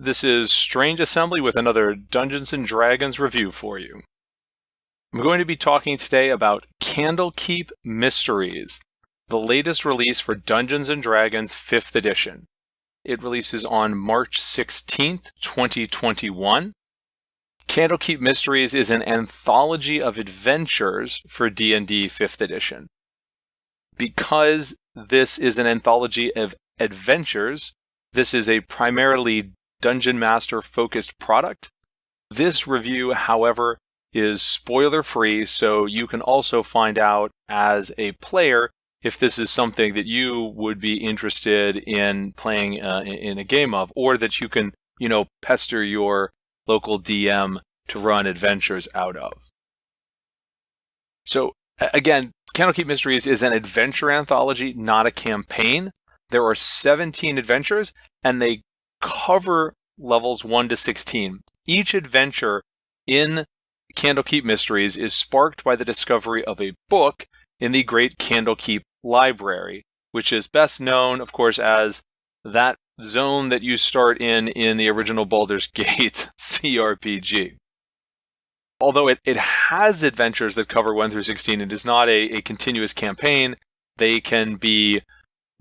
This is Strange Assembly with another Dungeons & Dragons review for you. I'm going to be talking today about Candlekeep Mysteries, the latest release for Dungeons & Dragons 5th edition. It releases on March 16th, 2021. Candlekeep Mysteries is an anthology of adventures for D&D 5th edition. Because this is an anthology of adventures, this is a primarily Dungeon Master focused product. This review, however, is spoiler free, so you can also find out as a player if this is something that you would be interested in playing in a game of, or that you can, pester your local DM to run adventures out of. So again, Candlekeep Mysteries is an adventure anthology, not a campaign. There are 17 adventures, and they cover levels 1 to 16. Each adventure in Candlekeep Mysteries is sparked by the discovery of a book in the Great Candlekeep Library, which is best known, of course, as that zone that you start in the original Baldur's Gate CRPG. Although it has adventures that cover 1 through 16, it is not a continuous campaign. They can be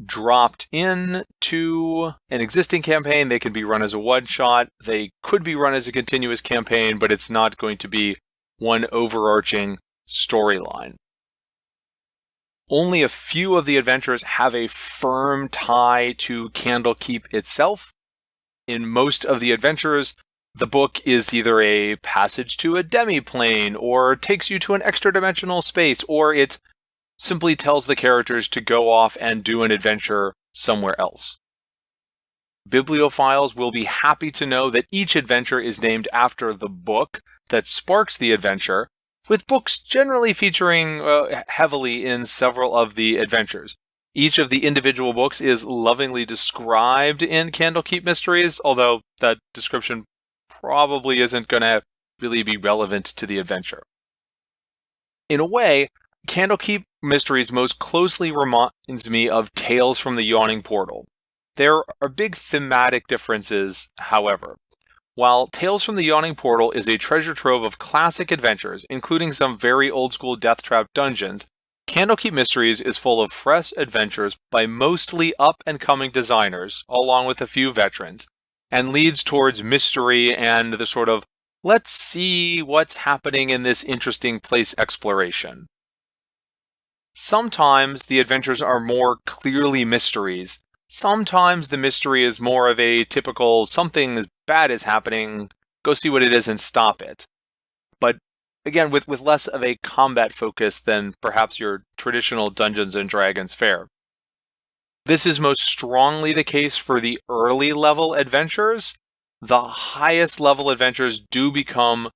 dropped into an existing campaign. They can be run as a one-shot. They could be run as a continuous campaign, but it's not going to be one overarching storyline. Only a few of the adventures have a firm tie to Candlekeep itself. In most of the adventures, the book is either a passage to a demi-plane, or takes you to an extra-dimensional space, or it simply tells the characters to go off and do an adventure somewhere else. Bibliophiles will be happy to know that each adventure is named after the book that sparks the adventure, with books generally featuring heavily in several of the adventures. Each of the individual books is lovingly described in Candlekeep Mysteries, although that description probably isn't going to really be relevant to the adventure. In a way, Candlekeep Mysteries most closely reminds me of Tales from the Yawning Portal. There are big thematic differences, however. While Tales from the Yawning Portal is a treasure trove of classic adventures, including some very old-school Death Trap dungeons, Candlekeep Mysteries is full of fresh adventures by mostly up-and-coming designers, along with a few veterans, and leads towards mystery and the sort of, let's see what's happening in this interesting place exploration. Sometimes the adventures are more clearly mysteries. Sometimes the mystery is more of a typical something bad is happening, go see what it is and stop it. But again, with less of a combat focus than perhaps your traditional Dungeons & Dragons fare. This is most strongly the case for the early level adventures. The highest level adventures do become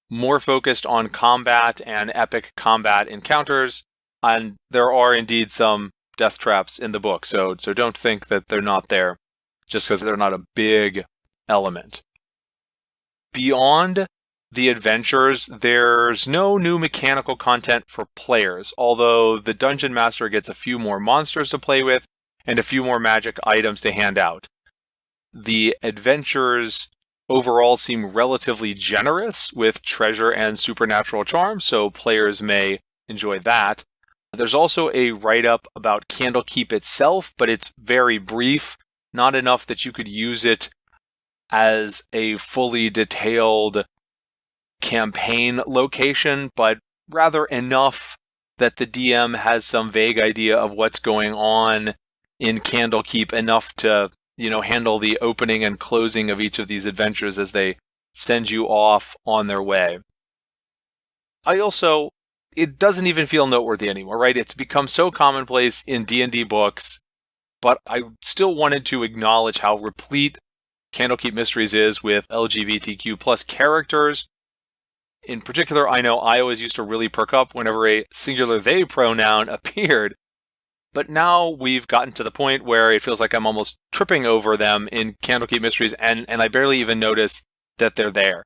more focused on combat and epic combat encounters. And there are indeed some death traps in the book, so don't think that they're not there just because they're not a big element. Beyond the adventures, there's no new mechanical content for players, although the Dungeon Master gets a few more monsters to play with and a few more magic items to hand out. The adventures overall seem relatively generous with treasure and supernatural charms, so players may enjoy that. There's also a write-up about Candlekeep itself, but it's very brief, not enough that you could use it as a fully detailed campaign location, but rather enough that the DM has some vague idea of what's going on in Candlekeep, enough to, handle the opening and closing of each of these adventures as they send you off on their way. It doesn't even feel noteworthy anymore, right? It's become so commonplace in D&D books, but I still wanted to acknowledge how replete Candlekeep Mysteries is with LGBTQ plus characters. In particular, I know I always used to really perk up whenever a singular they pronoun appeared, but now we've gotten to the point where it feels like I'm almost tripping over them in Candlekeep Mysteries, and I barely even notice that they're there.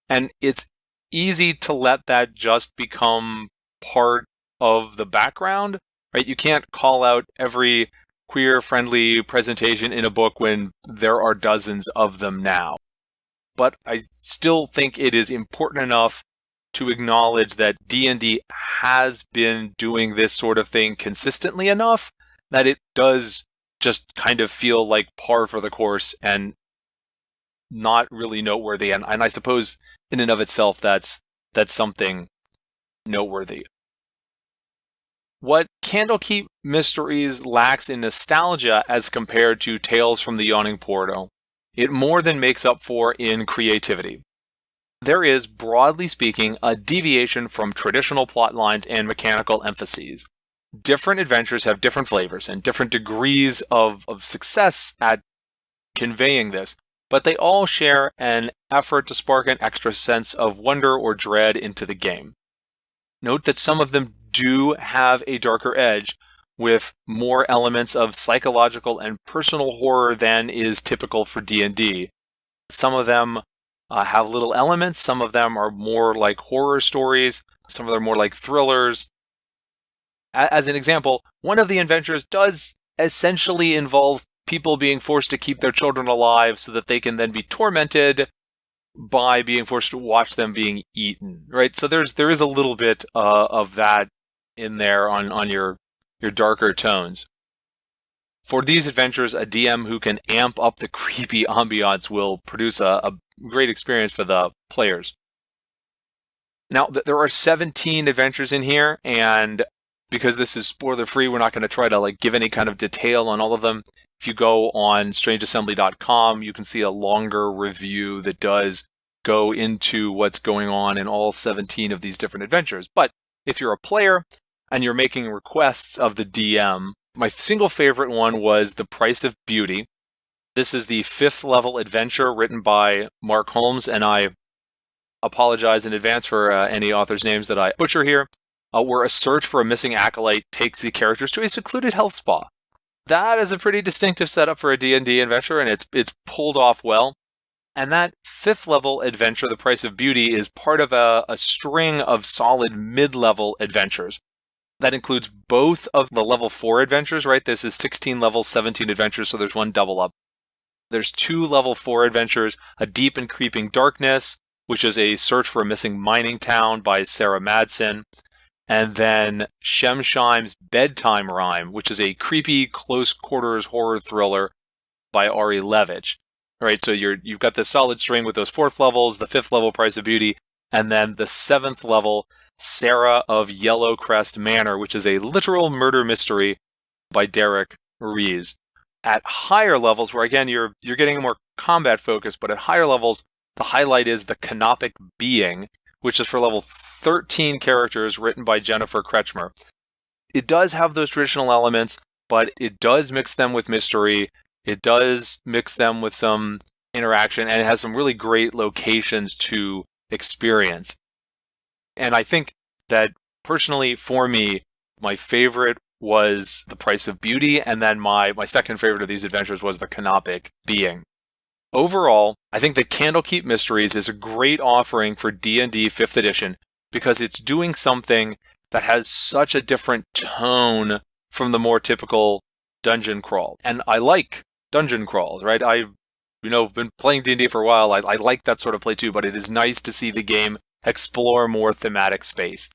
And it's easy to let that just become part of the background, right? You can't call out every queer-friendly presentation in a book when there are dozens of them now. But I still think it is important enough to acknowledge that D&D has been doing this sort of thing consistently enough that it does just kind of feel like par for the course and not really noteworthy. And I suppose in and of itself, that's something noteworthy. What Candlekeep Mysteries lacks in nostalgia as compared to Tales from the Yawning Portal, it more than makes up for in creativity. There is, broadly speaking, a deviation from traditional plot lines and mechanical emphases. Different adventures have different flavors and different degrees of success at conveying this, but they all share an effort to spark an extra sense of wonder or dread into the game. Note that some of them do have a darker edge, with more elements of psychological and personal horror than is typical for D&D. Some of them have little elements, some of them are more like horror stories, some of them are more like thrillers. As an example, one of the adventures does essentially involve people being forced to keep their children alive so that they can then be tormented by being forced to watch them being eaten, right? So there is a little bit of that in there on your darker tones. For these adventures, a DM who can amp up the creepy ambiance will produce a great experience for the players. Now, there are 17 adventures in here, and because this is spoiler-free, we're not going to try to give any kind of detail on all of them. If you go on strangeassembly.com, you can see a longer review that does go into what's going on in all 17 of these different adventures. But if you're a player and you're making requests of the DM, my single favorite one was The Price of Beauty. This is the 5th level adventure written by Mark Holmes, and I apologize in advance for any authors' names that I butcher here, where a search for a missing acolyte takes the characters to a secluded health spa. That is a pretty distinctive setup for a D&D adventure, and it's pulled off well. And that 5th level adventure, The Price of Beauty, is part of a string of solid mid-level adventures. That includes both of the level 4 adventures, right? This is 16 levels, 17 adventures, so there's one double up. There's 2 level 4 adventures, A Deep and Creeping Darkness, which is a search for a missing mining town by Sarah Madsen, and then Shemshime's Bedtime Rhyme, which is a creepy close quarters horror thriller by Ari Levitch. All right, so you've got this solid string with those 4th levels, the 5th level Price of Beauty, and then the 7th level Sarah of Yellowcrest Manor, which is a literal murder mystery by Derek Rees. At higher levels, where again you're getting more combat focused, but at higher levels, the highlight is The Canopic Being, which is for level 13 characters written by Jennifer Kretschmer. It does have those traditional elements, but it does mix them with mystery. It does mix them with some interaction, and it has some really great locations to experience. And I think that personally, for me, my favorite was The Price of Beauty, and then my second favorite of these adventures was The Canopic Being. Overall, I think that Candlekeep Mysteries is a great offering for D&D 5th edition because it's doing something that has such a different tone from the more typical dungeon crawl. And I like dungeon crawls, right? I've been playing D&D for a while. I like that sort of play too, but it is nice to see the game explore more thematic space.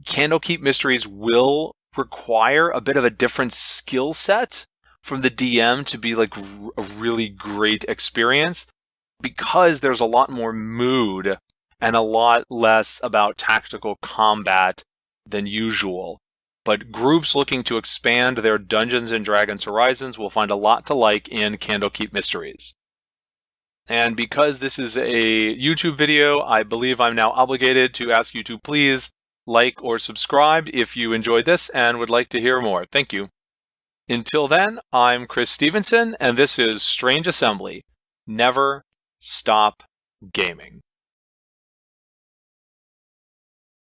Candlekeep Mysteries will require a bit of a different skill set from the DM to be like a really great experience because there's a lot more mood and a lot less about tactical combat than usual. But groups looking to expand their Dungeons & Dragons horizons will find a lot to like in Candlekeep Mysteries. And because this is a YouTube video, I believe I'm now obligated to ask you to please like or subscribe if you enjoyed this and would like to hear more. Thank you. Until then, I'm Chris Stevenson, and this is Strange Assembly. Never stop gaming.